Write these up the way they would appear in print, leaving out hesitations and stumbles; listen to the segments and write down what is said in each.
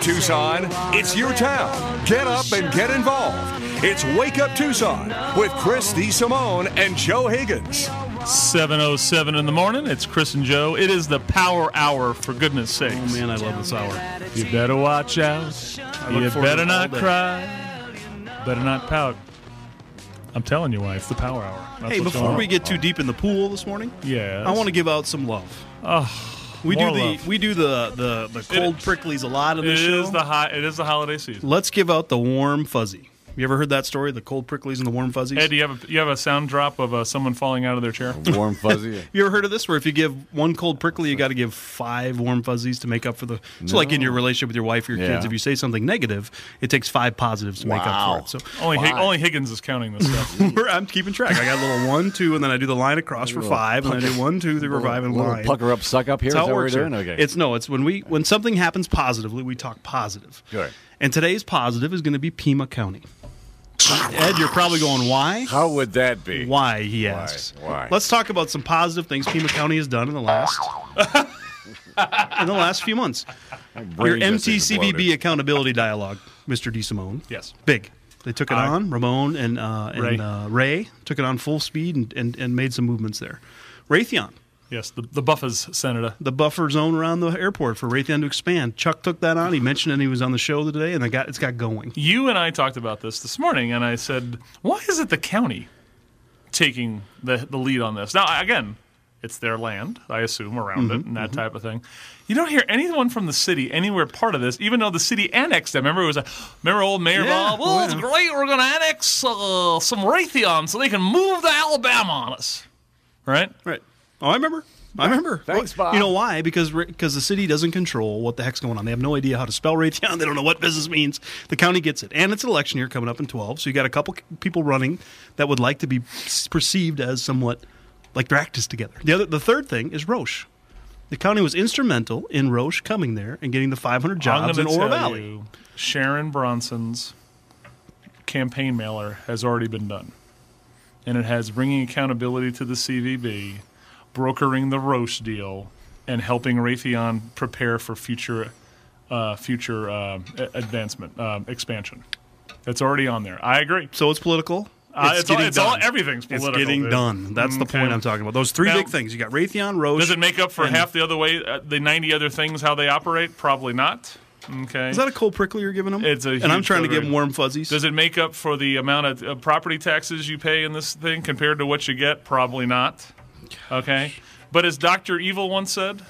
Tucson, it's your town. Get up and get involved. It's Wake Up Tucson with Chris DeSimone and Joe Higgins. 7:07 in the morning. It's Chris and Joe. It is the Power Hour, for goodness sakes. Oh, man, I love this hour. You better watch out. You better not cry. Better not pout. I'm telling you why. It's the Power Hour. That's Hey, what's before going on. we get too deep in the pool this morning, Yes. I want to give out some love. We do the cold pricklies a lot on this show. It is the holiday season. Let's give out the warm fuzzy. You ever heard that story, the cold pricklies and the warm fuzzies? Ed, do you have a sound drop of someone falling out of their chair? Warm fuzzy. You ever heard of this, where if you give one cold prickly, you got to give 5 warm fuzzies to make up for the... So like in your relationship with your wife or your kids, if you say something negative, it takes 5 positives to make up for it. So Only Higgins is counting this stuff. I'm keeping track. I got a little 1, 2, and then I do the line across for 5, and I do 1, 2, 3, 4, 5, and line. Pucker up, suck up here. That's Is how that it what we're works. doing? Okay. It's when something happens positively, we talk positive. Good. And today's positive is going to be Pima County. Ed, you're probably going, why? How would that be? Why, he asks. Why? Let's talk about some positive things Pima County has done in the last few months. Your MTCVB accountability dialogue, Mr. DeSimone. Yes. Big. They took it on. Ramon and Ray took it on full speed and made some movements there. Raytheon. Yes, the Buffers, Senator. The buffer zone around the airport for Raytheon to expand. Chuck took that on. He mentioned it, and he was on the show today, and it's got going. You and I talked about this morning, and I said, why is it the county taking the lead on this? Now, again, it's their land, I assume, around it and that type of thing. You don't hear anyone from the city anywhere part of this, even though the city annexed them. Remember old Mayor Bob? Well, it's great. We're going to annex some Raytheon so they can move to Alabama on us. Right? Right. Oh, I remember. Thanks, Bob. You know why? Because the city doesn't control what the heck's going on. They have no idea how to spell Raytheon. They don't know what business means. The county gets it. And it's an election year coming up in 12, so you got a couple people running that would like to be perceived as somewhat like their act is together. The third thing is Roche. The county was instrumental in Roche coming there and getting the 500 jobs in Oro Valley. Sharon Bronson's campaign mailer has already been done. And it has bringing accountability to the CVB, brokering the Roche deal, and helping Raytheon prepare for future advancement, expansion. It's already on there. I agree. So it's political. Everything's political. It's getting done. That's the point I'm talking about. Those three big things. You got Raytheon, Roche. Does it make up for half the other way, the 90 other things, how they operate? Probably not. Okay. Is that a cold prickly you're giving them? It's a huge and I'm trying to give them warm fuzzies. Does it make up for the amount of property taxes you pay in this thing compared to what you get? Probably not. Okay. But as Dr. Evil once said,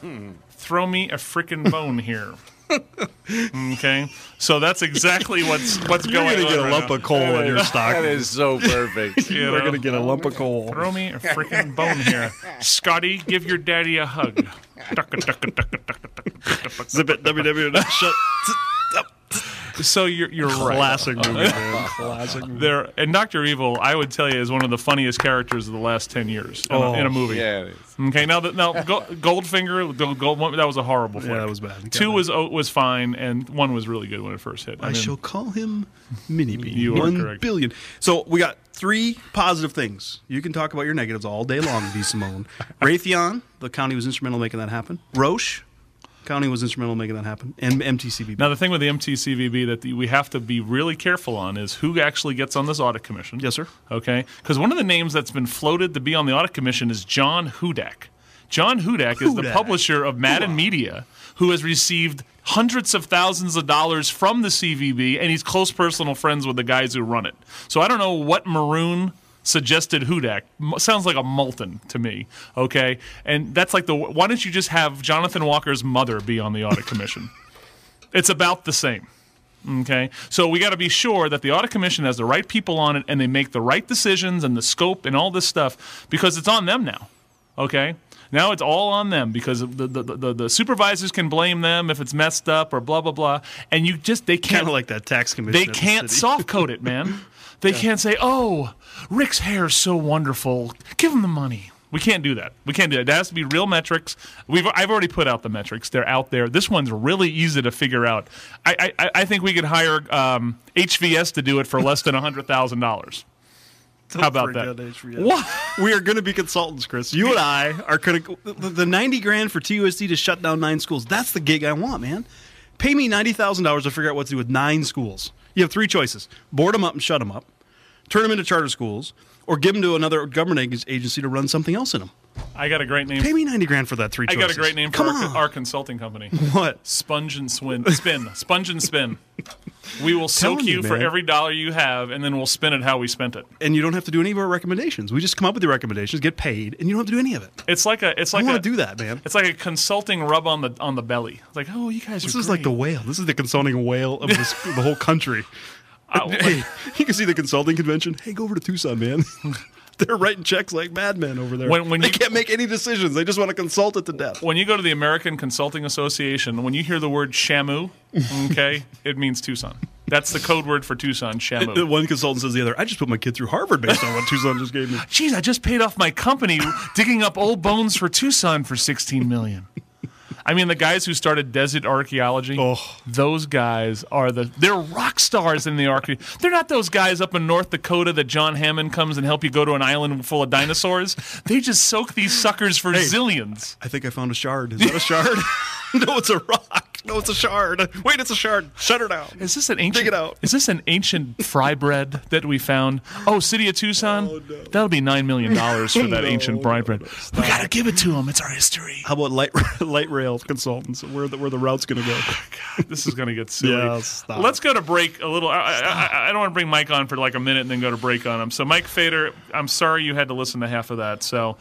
throw me a frickin' bone here. Okay, so that's exactly what's going on. You're going to get a lump now. of coal in your stock. That is so perfect. You're going to get a lump of coal. Throw me a freaking bone here. Scotty, give your daddy a hug. Zip it, www. So you're right. Classic movie, man. Classic movie. And Dr. Evil, I would tell you, is one of the funniest characters of the last 10 years in a movie. Yeah, it is. Okay, now Goldfinger, that was a horrible flick. Yeah, that was bad. 2 was fine, and 1 was really good when it first hit. I shall call him Mini Me. You are 1 correct. billion. So we got 3 positive things. You can talk about your negatives all day long, DeSimone. Raytheon, the county was instrumental in making that happen. Roche, county was instrumental in making that happen. And MTCVB. Now, the thing with the MTCVB that we have to be really careful on is who actually gets on this audit commission. Yes, sir. Okay? Because one of the names that's been floated to be on the audit commission is John Hudak. John Hudak is the publisher of Madden Media, who has received hundreds of thousands of dollars from the CVB, and he's close personal friends with the guys who run it. So I don't know what maroon suggested Hudak. Sounds like a Moulton to me, okay? And that's like why don't you just have Jonathan Walker's mother be on the audit commission? It's about the same, okay? So we got to be sure that the audit commission has the right people on it and they make the right decisions and the scope and all this stuff because it's on them now, okay? Now it's all on them because the supervisors can blame them if it's messed up or blah, blah, blah. And they can't. Kind of like that tax commission. They can't soft code it, man. They can't say, oh, Rick's hair is so wonderful. Give him the money. We can't do that. It has to be real metrics. I've already put out the metrics. They're out there. This one's really easy to figure out. I think we could hire HVS to do it for less than $100,000. How about that? What? We are going to be consultants, Chris. You and I are going to the $90,000 for TUSD to shut down 9 schools. That's the gig I want, man. Pay me $90,000 to figure out what to do with 9 schools. You have 3 choices. Board them up and shut them up. Turn them into charter schools. Or give them to another government agency to run something else in them. I got a great name. Pay me $90,000 for that 3 choices. I got a great name for our consulting company. What? Sponge and Spin. Sponge and Spin. We will soak you for every dollar you have, and then we'll spin it how we spent it. And you don't have to do any of our recommendations. We just come up with the recommendations, get paid, and you don't have to do any of it. It's like I want to do that, man. It's like a consulting rub on the belly. It's like, oh, you guys are This is great. like the whale. This is the consulting whale of the whole country. Hey, you can see the consulting convention. Hey, go over to Tucson, man. They're writing checks like madmen over there. They can't make any decisions. They just want to consult it to death. When you go to the American Consulting Association, when you hear the word Shamu, okay, it means Tucson. That's the code word for Tucson, Shamu. One consultant says the other, I just put my kid through Harvard based on what Tucson just gave me. Geez, I just paid off my company digging up old bones for Tucson for $16 million. I mean, the guys who started desert archaeology, those guys are they're rock stars in the archaeology. They're not those guys up in North Dakota that John Hammond comes and help you go to an island full of dinosaurs. They just soak these suckers for zillions. I think I found a shard. Is that a shard? No, it's a rock. No, it's a shard. Wait, it's a shard. Shut her down. Is this an ancient? Dig it out. Is this an ancient fry bread that we found? Oh, City of Tucson. Oh, no. That'll be $9 million for that ancient fry bread. We gotta give it to them. It's our history. How about light rail consultants? Where the route's gonna go? God, this is gonna get silly. Yeah, stop. Let's go to break a little. I don't want to bring Mike on for like a minute and then go to break on him. So, Mike Fader, I'm sorry you had to listen to half of that. So.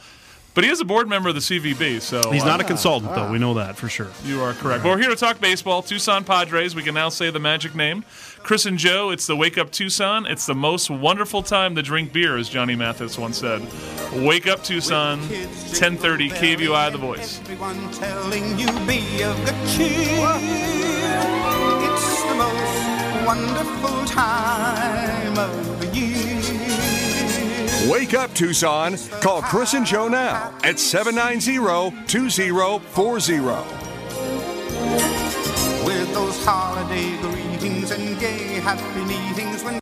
But he is a board member of the CVB, so... He's not a consultant, though. We know that for sure. You are correct. Well, we're here to talk baseball. Tucson Padres. We can now say the magic name. Chris and Joe, it's the Wake Up Tucson. It's the most wonderful time to drink beer, as Johnny Mathis once said. Wake Up Tucson, 10:30, KVUI, The Voice. Everyone telling you be of good cheer. It's the most wonderful time of the year. Wake up, Tucson. Call Chris and Joe now at 790-2040. With those holiday greetings and gay happy meetings when